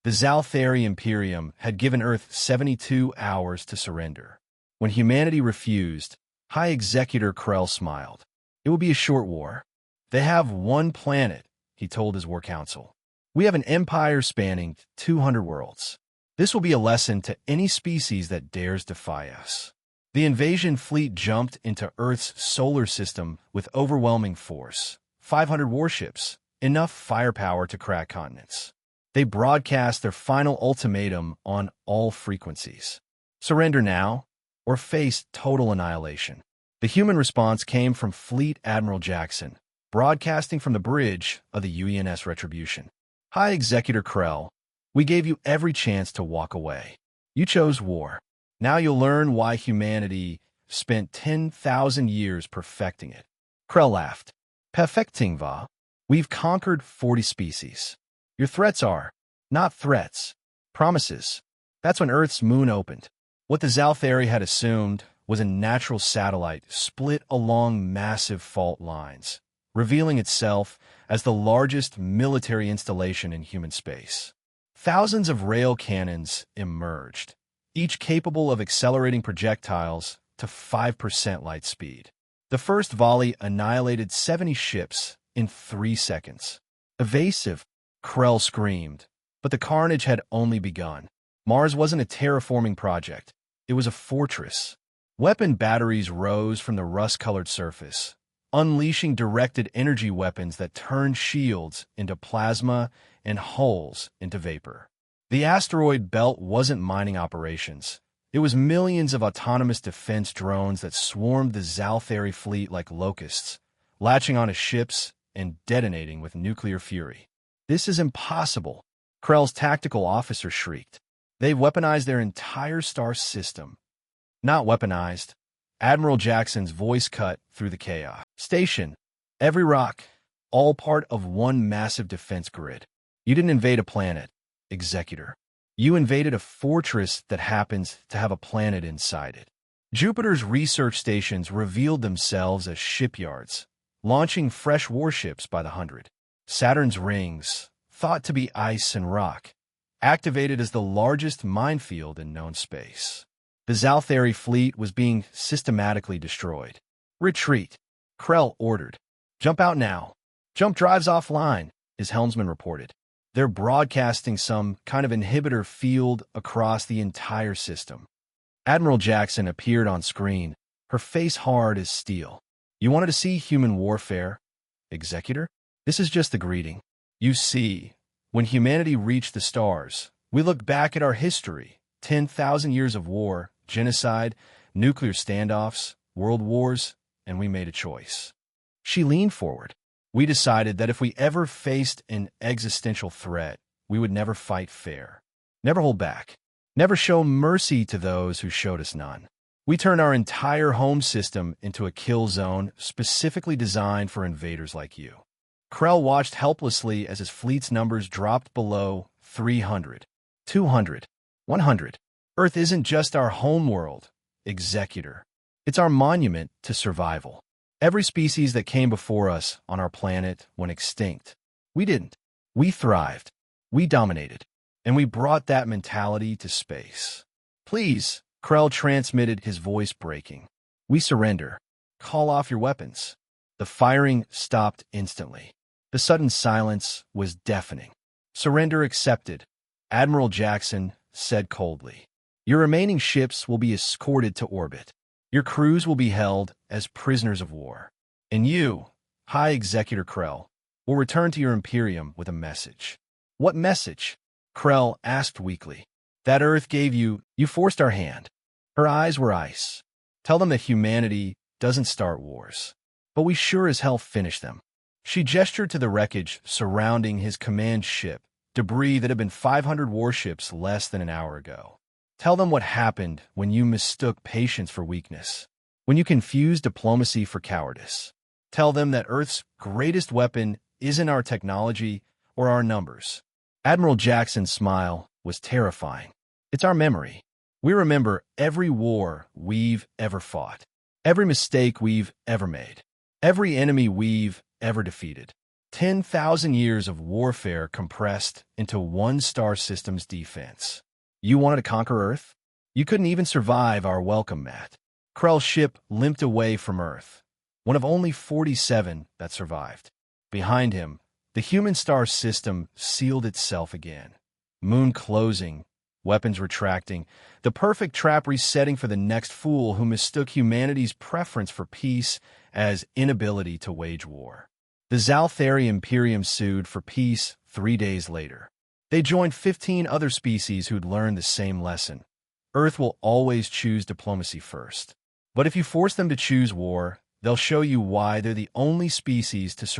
The Zalthari Imperium had given Earth 72 hours to surrender. When humanity refused, High Executor Krell smiled. It will be a short war. They have one planet, he told his war council. We have an empire spanning 200 worlds. This will be a lesson to any species that dares defy us. The invasion fleet jumped into Earth's solar system with overwhelming force. 500 warships, enough firepower to crack continents. They broadcast their final ultimatum on all frequencies. Surrender now, or face total annihilation. The human response came from Fleet Admiral Jackson, broadcasting from the bridge of the UNS Retribution. High Executor Krell, we gave you every chance to walk away. You chose war. Now you'll learn why humanity spent 10,000 years perfecting it. Krell laughed. Perfecting va? We've conquered 40 species. Your threats are not threats, promises. That's when Earth's moon opened. What the Zalthari had assumed was a natural satellite split along massive fault lines, revealing itself as the largest military installation in human space. Thousands of rail cannons emerged, each capable of accelerating projectiles to 5% light speed. The first volley annihilated 70 ships in 3 seconds. Evasive, Krell screamed, but the carnage had only begun. Mars wasn't a terraforming project. It was a fortress. Weapon batteries rose from the rust-colored surface, unleashing directed energy weapons that turned shields into plasma and hulls into vapor. The asteroid belt wasn't mining operations. It was millions of autonomous defense drones that swarmed the Zalthari fleet like locusts, latching onto ships and detonating with nuclear fury. This is impossible, Krell's tactical officer shrieked. They've weaponized their entire star system. Not weaponized. Admiral Jackson's voice cut through the chaos. Station. Every rock. All part of one massive defense grid. You didn't invade a planet, Executor. You invaded a fortress that happens to have a planet inside it. Jupiter's research stations revealed themselves as shipyards, launching fresh warships by the hundred. Saturn's rings, thought to be ice and rock, activated as the largest minefield in known space. The Zalthari fleet was being systematically destroyed. Retreat, Krell ordered. Jump out now. Jump drives offline, his helmsman reported. They're broadcasting some kind of inhibitor field across the entire system. Admiral Jackson appeared on screen, her face hard as steel. You wanted to see human warfare, Executor? This is just the greeting. You see, when humanity reached the stars, we looked back at our history, 10,000 years of war, genocide, nuclear standoffs, world wars, and we made a choice. She leaned forward. We decided that if we ever faced an existential threat, we would never fight fair, never hold back, never show mercy to those who showed us none. We turned our entire home system into a kill zone specifically designed for invaders like you. Krell watched helplessly as his fleet's numbers dropped below 300, 200, 100. Earth isn't just our homeworld, Executor. It's our monument to survival. Every species that came before us on our planet went extinct. We didn't. We thrived. We dominated. And we brought that mentality to space. Please, Krell transmitted, his voice breaking. We surrender. Call off your weapons. The firing stopped instantly. The sudden silence was deafening. Surrender accepted, Admiral Jackson said coldly. Your remaining ships will be escorted to orbit. Your crews will be held as prisoners of war. And you, High Executor Krell, will return to your Imperium with a message. What message? Krell asked weakly. That Earth gave you forced our hand. Her eyes were ice. Tell them that humanity doesn't start wars, but we sure as hell finish them. She gestured to the wreckage surrounding his command ship, debris that had been 500 warships less than an hour ago. Tell them what happened when you mistook patience for weakness, when you confused diplomacy for cowardice. Tell them that Earth's greatest weapon isn't our technology or our numbers. Admiral Jackson's smile was terrifying. It's our memory. We remember every war we've ever fought, every mistake we've ever made, every enemy we've ever defeated. 10,000 years of warfare compressed into one star system's defense. You wanted to conquer Earth? You couldn't even survive our welcome mat. Krell's ship limped away from Earth, one of only 47 that survived. Behind him, the human star system sealed itself again. Moon closing, weapons retracting, the perfect trap resetting for the next fool who mistook humanity's preference for peace as inability to wage war. The Zalthari Imperium sued for peace 3 days later. They joined 15 other species who'd learned the same lesson. Earth will always choose diplomacy first. But if you force them to choose war, they'll show you why they're the only species to survive.